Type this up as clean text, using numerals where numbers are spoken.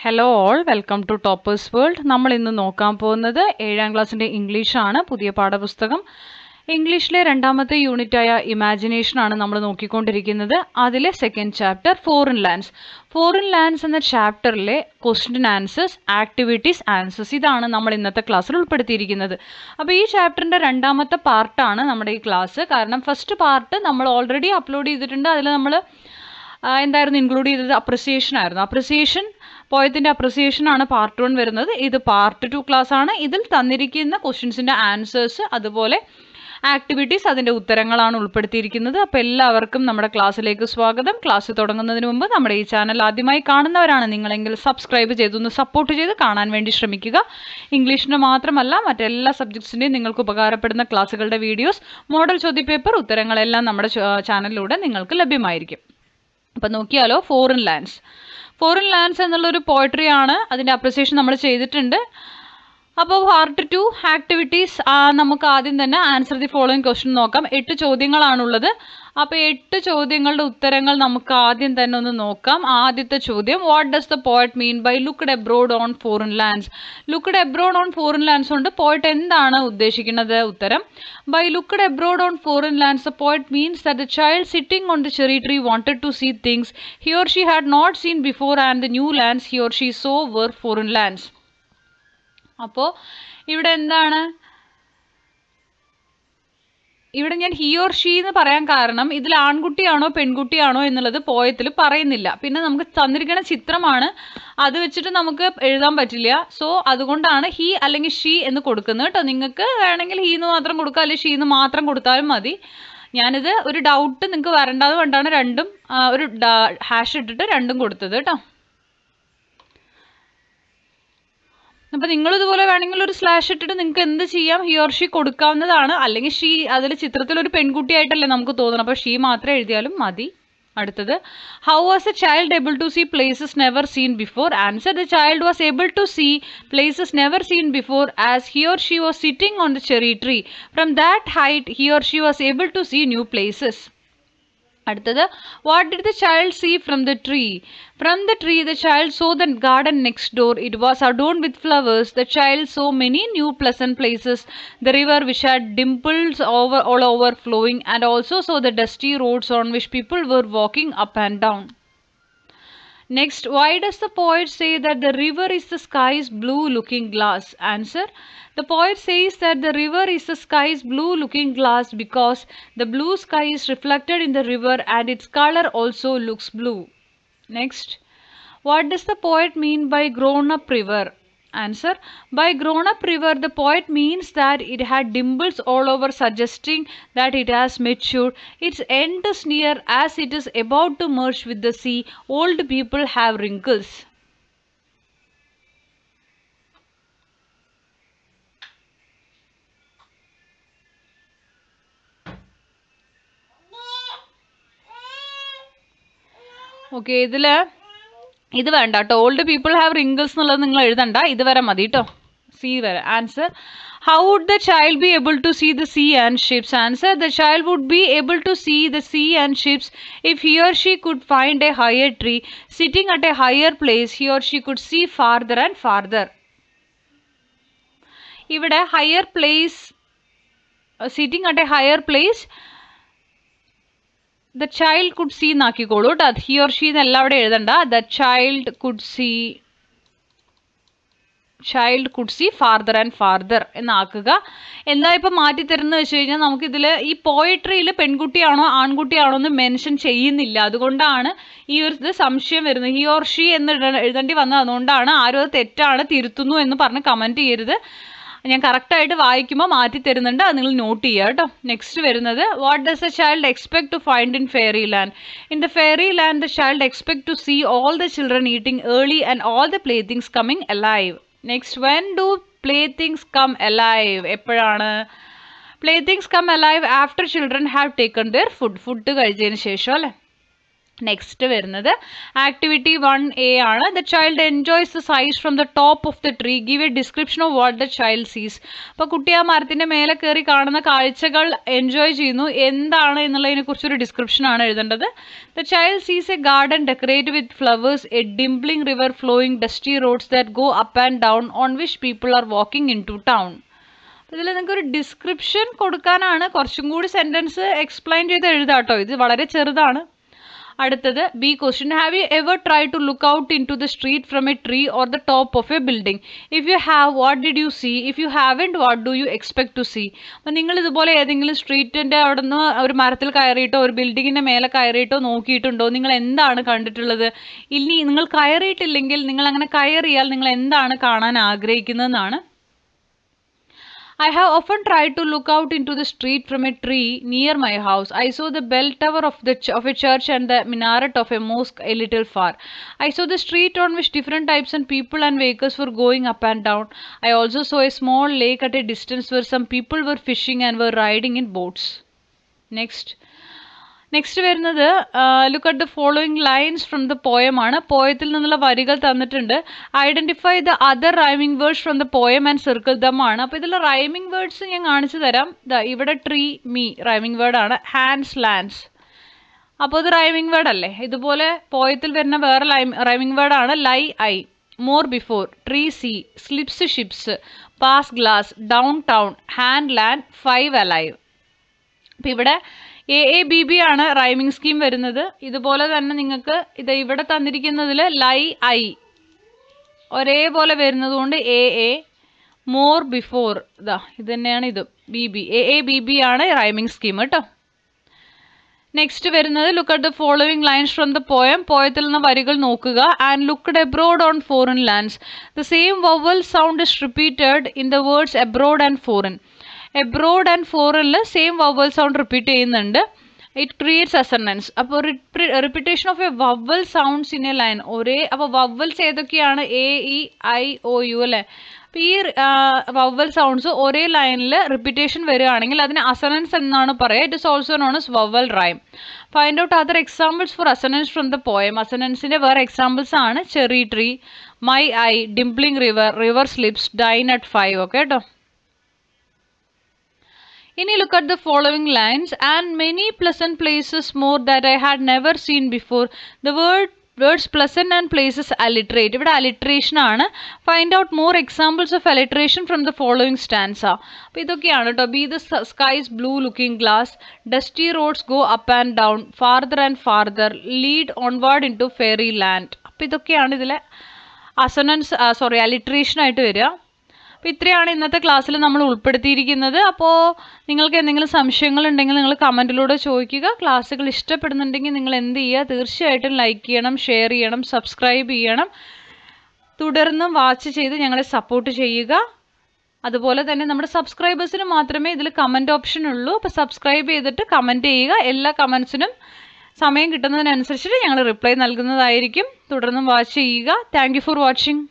Hello all, welcome to toppers world. നമ്മൾ ഇന്ന് നോക്കാൻ പോകുന്നത് 7ാം ക്ലാസ്സിൻ്റെ ഇംഗ്ലീഷാണ്. പുതിയ പാഠപുസ്തകം ഇംഗ്ലീഷിലെ രണ്ടാമത്തെ യൂണിറ്റായ ഇമാജിനേഷൻ ആണ് നമ്മൾ നോക്കിക്കൊണ്ടിരിക്കുന്നത്. അതിലെ second chapter foreign lands. Foreign lands എന്ന ചാപ്റ്ററിലെ ക്വസ്റ്റ്യൻ ആൻസേഴ്സ്, ആക്ടിവിറ്റീസ്, ആൻസേഴ്സ്, ഇതാണ് നമ്മൾ ഇന്നത്തെ ക്ലാസ്സിൽ ഉൾപ്പെടുത്തിയിരിക്കുന്നത്. അപ്പോൾ ഈ ചാപ്റ്ററിൻ്റെ രണ്ടാമത്തെ പാർട്ടാണ് നമ്മുടെ ഈ ക്ലാസ്. കാരണം ഫസ്റ്റ് പാർട്ട് നമ്മൾ ഓൾറെഡി അപ്ലോഡ് ചെയ്തിട്ടുണ്ട്. അതിൽ നമ്മൾ എന്തായിരുന്നു ഇൻക്ലൂഡ് ചെയ്തത്? അപ്രിസിയേഷൻ ആയിരുന്നു. പോയത്തിൻ്റെ അപ്രിസിയേഷൻ ആണ് പാർട്ട് 1 വരുന്നത്. ഇത് പാർട്ട് 2 ക്ലാസ് ആണ്. ഇതിൽ തന്നിരിക്കുന്ന ക്വസ്റ്റ്യൻസിൻ്റെ ആൻസേഴ്സ്, അതുപോലെ ആക്ടിവിറ്റീസ്, അതിൻ്റെ ഉത്തരങ്ങളാണ് ഉൾപ്പെടുത്തിയിരിക്കുന്നത്. അപ്പോൾ എല്ലാവർക്കും നമ്മുടെ ക്ലാസ്സിലേക്ക് സ്വാഗതം. ക്ലാസ് തുടങ്ങുന്നതിന് മുമ്പ് നമ്മുടെ ഈ ചാനൽ ആദ്യമായി കാണുന്നവരാണ് നിങ്ങളെങ്കിൽ സബ്സ്ക്രൈബ് ചെയ്തൊന്ന് സപ്പോർട്ട് ചെയ്ത് കാണാൻ വേണ്ടി ശ്രമിക്കുക. ഇംഗ്ലീഷിന് മാത്രമല്ല മറ്റെല്ലാ സബ്ജക്ട്സിൻ്റെയും നിങ്ങൾക്ക് ഉപകാരപ്പെടുന്ന ക്ലാസ്സുകളുടെ വീഡിയോസ്, മോഡൽ ചോദ്യപേപ്പർ, ഉത്തരങ്ങളെല്ലാം നമ്മുടെ ചാനലിലൂടെ നിങ്ങൾക്ക് ലഭ്യമായിരിക്കും. അപ്പം നോക്കിയാലോ, ഫോറിൻ ലാൻഡ്സ് എന്നുള്ളൊരു പോയട്രി ആണ്. അതിൻ്റെ അപ്രിസിയേഷൻ നമ്മൾ ചെയ്തിട്ടുണ്ട്. അപ്പോൾ പാർട്ട് 2 ആക്ടിവിറ്റീസ്, നമുക്ക് ആദ്യം തന്നെ ആൻസർ ദി ഫോളോയിങ് ക്വസ്റ്റ്യൻ നോക്കാം. 8 ചോദ്യങ്ങളാണുള്ളത്. അപ്പോൾ 8 ചോദ്യങ്ങളുടെ ഉത്തരങ്ങൾ നമുക്ക് ആദ്യം തന്നെ ഒന്ന് നോക്കാം. ആദ്യത്തെ ചോദ്യം, what does the poet mean by looked abroad on foreign lands? Looked abroad on foreign lands കൊണ്ട് പോയറ്റ് എന്താണ് ഉദ്ദേശിക്കുന്നത്? ഉത്തരം, by looked abroad on foreign lands, the poet means that the child sitting on the cherry tree wanted to see things he or she had not seen before, and the new lands he or she saw were foreign lands. അപ്പോൾ ഇവിടെ എന്താണ്? ഇവിടെ ഞാൻ he or she എന്ന് പറയാൻ കാരണം ഇതിൽ ആൺകുട്ടിയാണോ പെൺകുട്ടിയാണോ എന്നുള്ളത് പോയത്തിൽ പറയുന്നില്ല. പിന്നെ നമുക്ക് തന്നിരിക്കുന്ന ചിത്രമാണ്, അത് വെച്ചിട്ട് നമുക്ക് എഴുതാൻ പറ്റില്ല. സോ അതുകൊണ്ടാണ് ഹി അല്ലെങ്കിൽ ഷീ എന്ന് കൊടുക്കുന്നത് കേട്ടോ. നിങ്ങൾക്ക് വേണമെങ്കിൽ ഹി എന്ന് മാത്രം കൊടുക്കുക, അല്ലെങ്കിൽ ഷീ എന്ന് മാത്രം കൊടുത്താലും മതി. ഞാനിത് ഒരു ഡൗട്ട് നിങ്ങൾക്ക് വരണ്ടാതെ കൊണ്ടാണ് രണ്ടും ഒരു ഹാഷ് ഇട്ടിട്ട് രണ്ടും കൊടുത്തത് കേട്ടോ. അപ്പോൾ നിങ്ങളിതുപോലെ വേണമെങ്കിൽ ഒരു സ്ലാഷ് ഇട്ടിട്ട് നിങ്ങൾക്ക് എന്ത് ചെയ്യാം, ഹി ഓർ ഷീ കൊടുക്കാവുന്നതാണ്. അല്ലെങ്കിൽ ഷീ, അതിൽ ചിത്രത്തിൽ ഒരു പെൺകുട്ടിയായിട്ടല്ലേ നമുക്ക് തോന്നണം, അപ്പോൾ ഷീ മാത്രം എഴുതിയാലും മതി. അടുത്തത്, how was a child able to see places never seen before? Answer, the child was able to see places never seen before as he or she was sitting on the cherry tree. From that height he or she was able to see new places. അടുത്തത്, what did the child see from the tree? From the tree the child saw the garden next door. It was അഡോൺഡ് with flowers. The child so many new pleasant places. The river which had dimples all over flowing, and also saw the dusty roads on which people were walking up and down. Next, why does the poet say that the river is the sky's blue looking glass? Answer, the poet says that the river is the sky's blue looking glass because the blue sky is reflected in the river and its color also looks blue. Next, what does the poet mean by grown up river? Answer, by grown up river the poet means that it had dimples all over, suggesting that it has matured. Its end is near as it is about to merge with the sea. Old people have wrinkles. Okay, ഇത് വേണ്ട കേട്ടോ. Old people have wrinkles എന്നുള്ളത് നിങ്ങൾ എഴുതണ്ട, ഇത് വരെ മതി കേട്ടോ, C വരെ. Answer, how would the child be able to see the sea and ships? Answer, the child would be able to see the sea and ships if he or she could find a higher tree sitting at a higher place. He or she could see farther and farther. ഇവിടെ higher place, sitting at a higher place, the child could see എന്നാക്കിക്കോളൂ കേട്ടോ. അത് he or she എന്നല്ല അവിടെ എഴുതണ്ട. The child could see farther and farther എന്നാക്കുക. എന്താ ഇപ്പം മാറ്റി തരുന്നത് വെച്ച് കഴിഞ്ഞാൽ, നമുക്കിതിൽ ഈ പോയട്രിയിൽ പെൺകുട്ടിയാണോ ആൺകുട്ടിയാണോ എന്ന് മെൻഷൻ ചെയ്യുന്നില്ല. അതുകൊണ്ടാണ് ഈ ഒരു ഇത് സംശയം വരുന്നത്. ഹി ഓർ ഷീ എന്ന് എഴുതേണ്ടി വന്നത്. അതുകൊണ്ടാണ് ആരും അത് തെറ്റാണ്, തിരുത്തുന്നു എന്ന് പറഞ്ഞ് കമൻറ്റ് ചെയ്യരുത്. ഞാൻ കറക്റ്റായിട്ട് വായിക്കുമ്പോൾ മാറ്റി തരുന്നുണ്ട്, അത് നിങ്ങൾ നോട്ട് ചെയ്യുക കേട്ടോ. നെക്സ്റ്റ് വരുന്നത്, what does a child expect to find in fairy land? In the fairy land the child expect to see all the children eating early and all the play things coming alive. Next, when do play things come alive? എപ്പോഴാണ് play things come alive? After children have taken their food കഴിച്ചതിന് ശേഷം അല്ലേ. Next വരുന്നത് activity 1A ആണ്. The child enjoys the sights from the top of the tree. Give A description of what the child സീസ്. അപ്പോൾ കുട്ടി ആ മരത്തിൻ്റെ മേലെ കയറി കാണുന്ന കാഴ്ചകൾ എൻജോയ് ചെയ്യുന്നു. എന്താണ് എന്നുള്ളതിനെ കുറിച്ചൊരു ഡിസ്ക്രിപ്ഷനാണ് എഴുതേണ്ടത്. The child sees a garden decorate with flowers, a dimpling river flowing, dusty roads that go up and down on which people are walking into town. ഇതിൽ നിങ്ങൾക്ക് ഒരു ഡിസ്ക്രിപ്ഷൻ കൊടുക്കാനാണ്. കുറച്ചും കൂടി സെൻറ്റൻസ് എക്സ്പ്ലെയിൻ ചെയ്ത് എഴുതാട്ടോ. ഇത് വളരെ ചെറുതാണ്. അടുത്തത് B question. Have you ever try to look out into the street from a tree or the top of a building? If you have, what did you see? If you haven't, what do you expect to see? അപ്പം നിങ്ങൾ ഇതുപോലെ ഏതെങ്കിലും സ്ട്രീറ്റിൻ്റെ അവിടെ നിന്ന് ഒരു മരത്തിൽ കയറിയിട്ടോ ഒരു ബിൽഡിങ്ങിൻ്റെ മേലെ കയറിയിട്ടോ നോക്കിയിട്ടുണ്ടോ? നിങ്ങൾ എന്താണ് കണ്ടിട്ടുള്ളത്? ഇനി നിങ്ങൾ കയറിയിട്ടില്ലെങ്കിൽ നിങ്ങൾ അങ്ങനെ കയറിയാൽ നിങ്ങൾ എന്താണ് കാണാൻ ആഗ്രഹിക്കുന്നതെന്നാണ്. I have often tried to look out into the street from a tree near my house. I saw the bell tower of a church and the minaret of a mosque a little far. I saw the street on which different types of people and vehicles were going up and down. I also saw a small lake at a distance where some people were fishing and were riding in boats. Next വരുന്നത് look at the following lines from the poem ആണ്. പോയത്തിൽ നിന്നുള്ള വരികൾ തന്നിട്ടുണ്ട്. Identify the other rhyming words from the poem and circle them ആണ്. അപ്പോൾ ഇതിൽ rhyming words ഞാൻ കാണിച്ചു തരാം. ഇവിടെ ട്രീ, മീ റൈമിംഗ് വേർഡാണ്. Hands, lands. അപ്പോൾ ഇത് റൈമിംഗ് വേർഡ് അല്ലേ? ഇതുപോലെ പോയത്തിൽ വരുന്ന വേറെ റൈമിംഗ് വേർഡാണ് lie, I, more before, tree, sea, slips, ships, pass, glass, down, town, hand, land, five, alive. അപ്പോൾ ഇവിടെ AABB ആണ് റൈമിംഗ് സ്കീം വരുന്നത്. ഇതുപോലെ തന്നെ നിങ്ങൾക്ക് ഇത് ഇവിടെ തന്നിരിക്കുന്നതിൽ ലൈ, ഐ ഒരേപോലെ വരുന്നത് കൊണ്ട് AA, മോർ, ബിഫോർ, ഇത് തന്നെയാണ് ഇത് BB. AABB ആണ് റൈമിംഗ് സ്കീം കേട്ടോ. നെക്സ്റ്റ് വരുന്നത് look at the following lines from the poem. പോയത്തിൽ നിന്ന് വരികൾ നോക്കുക. And looked abroad on foreign lands. The same vowel sound is repeated in the words abroad and foreign. Abroad and ഫോറിനിൽ same vowel sound repeat ചെയ്യുന്നുണ്ട്. It creates assonance. അപ്പോൾ repetition of a vowel sounds in a line. അപ്പോൾ vowels ഏതൊക്കെയാണ്? AEIOU അല്ലേ? അപ്പോൾ ഈ vowel sounds ഒരേ ലൈനിൽ റിപ്പീറ്റേഷൻ വരികയാണെങ്കിൽ അതിന് അസണൻസ് എന്നാണ് പറയുക. It is also known as vowel rhyme. Find out other examples for assonance from the poem. അസണൻസിൻ്റെ വേറെ എക്സാമ്പിൾസ് ആണ് cherry tree, my eye, dimpling river, river slips, dine at 5. Okay കേട്ടോ. ഇനി look at the following lines. And many pleasant places more that I had never seen before. The words pleasant and places alliterate. ഇവിടെ alliteration ആണ്. Find out more examples of alliteration from the following stanza. അപ്പോൾ ഇതൊക്കെയാണ് കേട്ടോ. Be the sky's blue looking glass, dusty roads go up and down, farther and farther, lead onward into fairy land. അപ്പോൾ ഇതൊക്കെയാണ് ഇതിലെ alliteration ആയിട്ട് വരിക. അപ്പോൾ ഇത്രയാണ് ഇന്നത്തെ ക്ലാസ്സിൽ നമ്മൾ ഉൾപ്പെടുത്തിയിരിക്കുന്നത്. അപ്പോൾ നിങ്ങൾക്ക് എന്തെങ്കിലും സംശയങ്ങളുണ്ടെങ്കിൽ നിങ്ങൾ കമൻറ്റിലൂടെ ചോദിക്കുക. ക്ലാസ്സുകൾ ഇഷ്ടപ്പെടുന്നുണ്ടെങ്കിൽ നിങ്ങൾ എന്ത് ചെയ്യുക? തീർച്ചയായിട്ടും ലൈക്ക് ചെയ്യണം, ഷെയർ ചെയ്യണം, സബ്സ്ക്രൈബ് ചെയ്യണം. തുടർന്നും വാച്ച് ചെയ്ത് ഞങ്ങളെ സപ്പോർട്ട് ചെയ്യുക. അതുപോലെ തന്നെ നമ്മുടെ സബ്സ്ക്രൈബേഴ്സിന് മാത്രമേ ഇതിൽ കമൻറ്റ് ഓപ്ഷൻ ഉള്ളൂ. അപ്പോൾ സബ്സ്ക്രൈബ് ചെയ്തിട്ട് കമൻറ്റ് ചെയ്യുക. എല്ലാ കമൻസിനും സമയം കിട്ടുന്നതിനനുസരിച്ചിട്ട് ഞങ്ങൾ റിപ്ലൈ നൽകുന്നതായിരിക്കും. തുടർന്നും വാച്ച് ചെയ്യുക. Thank you for watching.